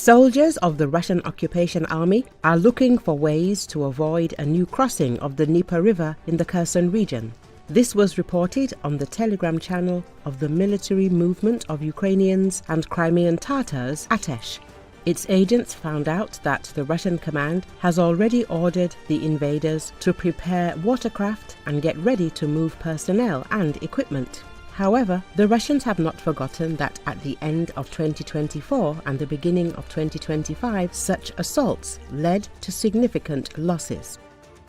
Soldiers of the Russian occupation army are looking for ways to avoid a new crossing of the Dnieper River in the Kherson region. This was reported on the Telegram channel of the military movement of Ukrainians and Crimean Tatars, ATESH. Its agents found out that the Russian command has already ordered the invaders to prepare watercraft and get ready to move personnel and equipment. However, the Russians have not forgotten that at the end of 2024 and the beginning of 2025, such assaults led to significant losses.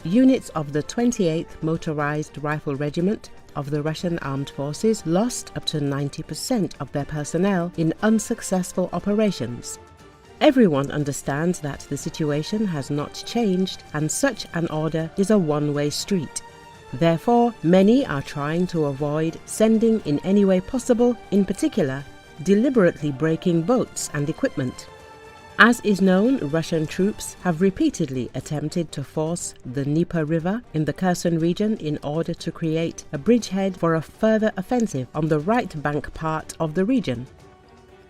Units of the 28th Motorized Rifle Regiment of the Russian Armed Forces lost up to 90% of their personnel in unsuccessful operations. Everyone understands that the situation has not changed and such an order is a one-way street. Therefore, many are trying to avoid sending in any way possible, in particular, deliberately breaking boats and equipment. As is known, Russian troops have repeatedly attempted to force the Dnieper River in the Kherson region in order to create a bridgehead for a further offensive on the right bank part of the region.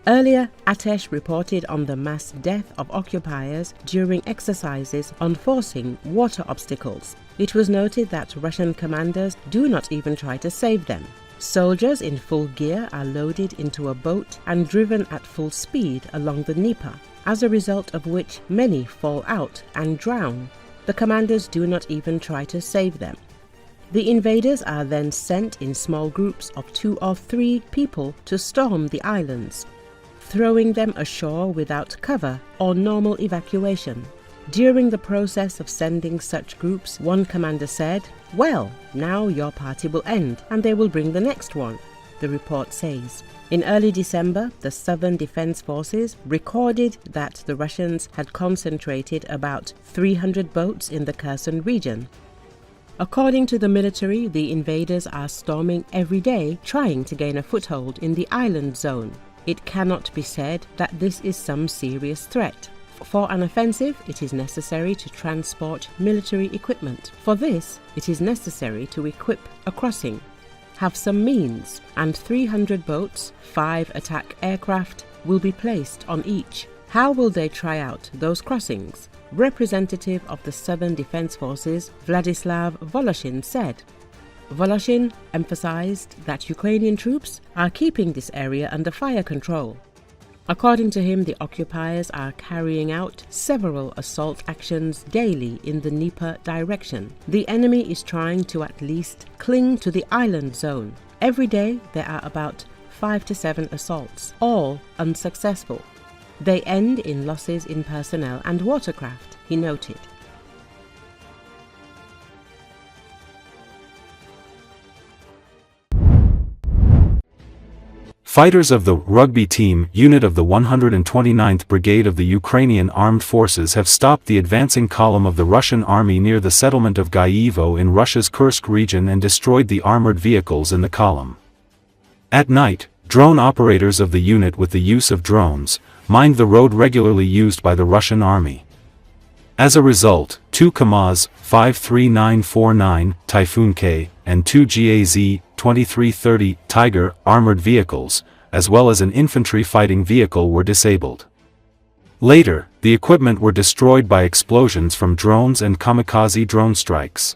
Earlier, ATESH reported on the mass death of occupiers during exercises on forcing water obstacles. It was noted that Russian commanders do not even try to save them. Soldiers in full gear are loaded into a boat and driven at full speed along the Dnieper, as a result of which many fall out and drown. The commanders do not even try to save them. The invaders are then sent in small groups of 2 or 3 people to storm the islands, throwing them ashore without cover or normal evacuation. During the process of sending such groups, one commander said, "Well, now your party will end and they will bring the next one," the report says. In early December, the Southern Defense Forces recorded that the Russians had concentrated about 300 boats in the Kherson region. According to the military, the invaders are storming every day, trying to gain a foothold in the island zone. It cannot be said that this is some serious threat. For an offensive, it is necessary to transport military equipment. For this, it is necessary to equip a crossing, have some means, and 300 boats, 5 attack aircraft, will be placed on each. How will they try out those crossings? Representative of the Southern Defense Forces, Vladislav Voloshin, said. Voloshin emphasized that Ukrainian troops are keeping this area under fire control. According to him, the occupiers are carrying out several assault actions daily in the Dnieper direction. The enemy is trying to at least cling to the island zone. Every day there are about 5 to 7 assaults, all unsuccessful. They end in losses in personnel and watercraft, he noted. Fighters of the Rugby Team unit of the 129th Brigade of the Ukrainian Armed Forces have stopped the advancing column of the Russian army near the settlement of Kyiv in Russia's Kursk region and destroyed the armored vehicles in the column. At night, drone operators of the unit with the use of drones mined the road regularly used by the Russian army. As a result, 2 KAMAZ 53949 Typhoon K and 2 GAZ 2330 Tiger armored vehicles, as well as an infantry fighting vehicle, were disabled. Later, the equipment were destroyed by explosions from drones and kamikaze drone strikes.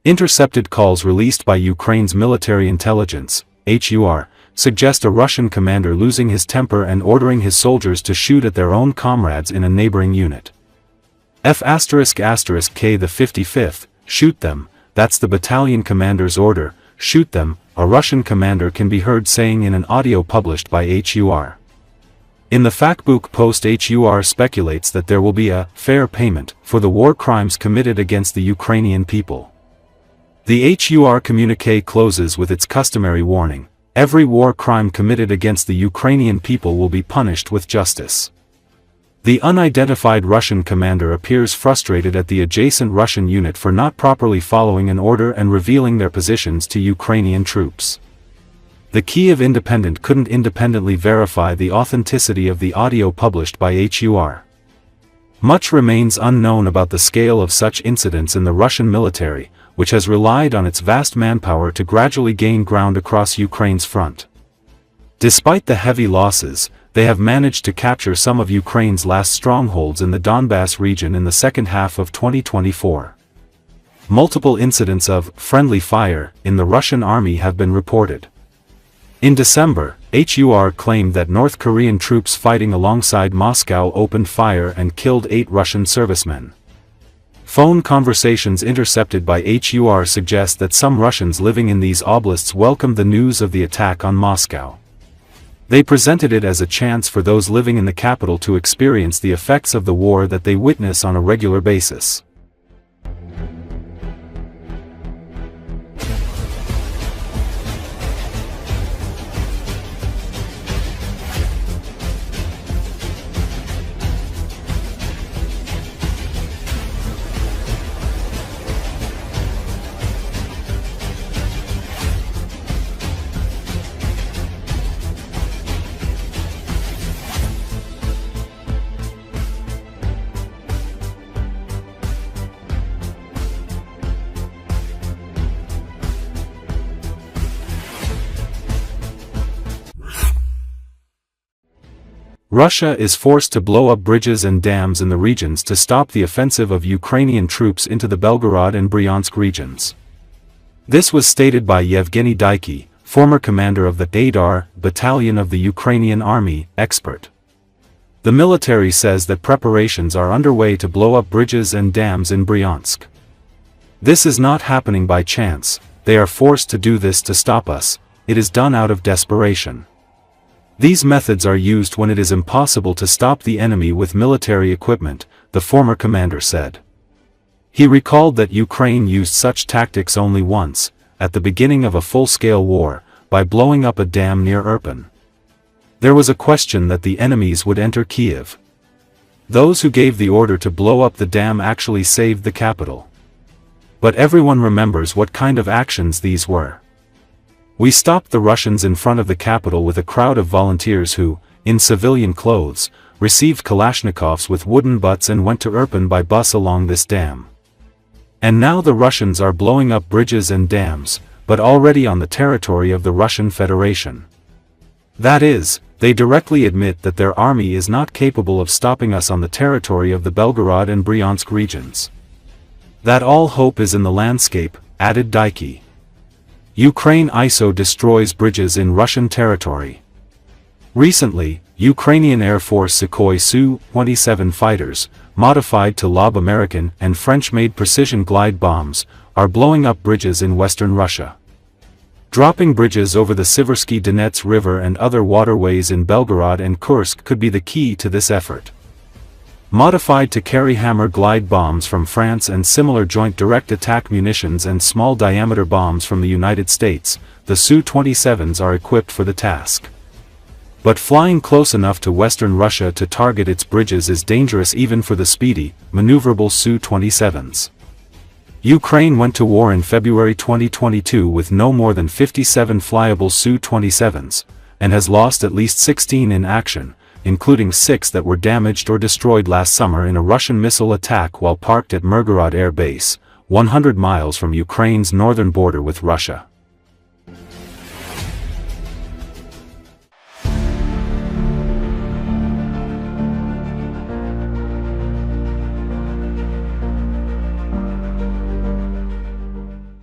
Intercepted calls released by Ukraine's military intelligence, HUR, suggest a Russian commander losing his temper and ordering his soldiers to shoot at their own comrades in a neighboring unit. F***K the 55th, shoot them, that's the battalion commander's order, shoot them, a Russian commander can be heard saying in an audio published by HUR. In the Factbook post, HUR speculates that there will be a fair payment for the war crimes committed against the Ukrainian people. The HUR communique closes with its customary warning: every war crime committed against the Ukrainian people will be punished with justice. The unidentified Russian commander appears frustrated at the adjacent Russian unit for not properly following an order and revealing their positions to Ukrainian troops. The Kiev Independent couldn't independently verify the authenticity of the audio published by HUR. Much remains unknown about the scale of such incidents in the Russian military, which has relied on its vast manpower to gradually gain ground across Ukraine's front. Despite the heavy losses, they have managed to capture some of Ukraine's last strongholds in the Donbass region in the second half of 2024. Multiple incidents of friendly fire in the Russian army have been reported. In December, HUR claimed that North Korean troops fighting alongside Moscow opened fire and killed 8 Russian servicemen. Phone conversations intercepted by HUR suggest that some Russians living in these oblasts welcomed the news of the attack on Moscow. They presented it as a chance for those living in the capital to experience the effects of the war that they witness on a regular basis. Russia is forced to blow up bridges and dams in the regions to stop the offensive of Ukrainian troops into the Belgorod and Bryansk regions. This was stated by Yevgeny Daiky, former commander of the Aidar battalion of the Ukrainian army, expert. The military says that preparations are underway to blow up bridges and dams in Bryansk. This is not happening by chance, they are forced to do this to stop us, it is done out of desperation. These methods are used when it is impossible to stop the enemy with military equipment, the former commander said. He recalled that Ukraine used such tactics only once, at the beginning of a full-scale war, by blowing up a dam near Irpin. There was a question that the enemies would enter Kiev. Those who gave the order to blow up the dam actually saved the capital. But everyone remembers what kind of actions these were. We stopped the Russians in front of the capital with a crowd of volunteers who, in civilian clothes, received Kalashnikovs with wooden butts and went to Irpin by bus along this dam. And now the Russians are blowing up bridges and dams, but already on the territory of the Russian Federation. That is, they directly admit that their army is not capable of stopping us on the territory of the Belgorod and Bryansk regions. That all hope is in the landscape, added Daiky. Ukraine ISO destroys bridges in Russian territory. Recently, Ukrainian Air Force Sukhoi Su-27 fighters, modified to lob American and French-made precision glide bombs, are blowing up bridges in western Russia. Dropping bridges over the Siversky Donets River and other waterways in Belgorod and Kursk could be the key to this effort. Modified to carry hammer glide bombs from France and similar joint direct attack munitions and small diameter bombs from the United States, the Su-27s are equipped for the task. But flying close enough to western Russia to target its bridges is dangerous even for the speedy, maneuverable Su-27s. Ukraine went to war in February 2022 with no more than 57 flyable Su-27s, and has lost at least 16 in action, including 6 that were damaged or destroyed last summer in a Russian missile attack while parked at Mirgorod Air Base, 100 miles from Ukraine's northern border with Russia.